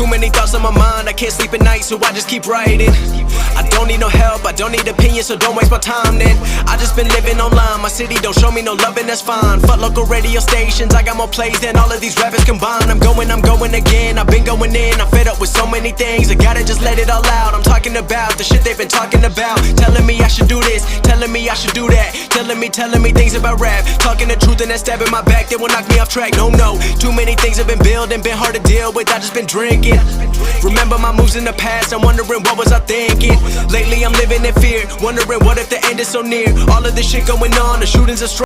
Too many thoughts on my mind, I can't sleep at night, so I just keep writing. I don't need no help, I don't need opinions, so don't waste my time then. I just been living online, my city don't show me no love and that's fine. Fuck local radio stations, I got more plays than all of these rappers combined. I'm going again, I've been going in, I'm fed up with so many things, I gotta just let it all out. I'm talking about the shit they've been talking about, telling me I should do this, telling me I should do that, telling me things about rap, talking the truth and that stab in my back that will knock me off track. No, too many things have been building, been hard to deal with, I just been drinking. Remember my moves in the past, I'm wondering what was I thinking. Lately I'm living in fear, wondering what if the end is so near. All of this shit going on, the shootings are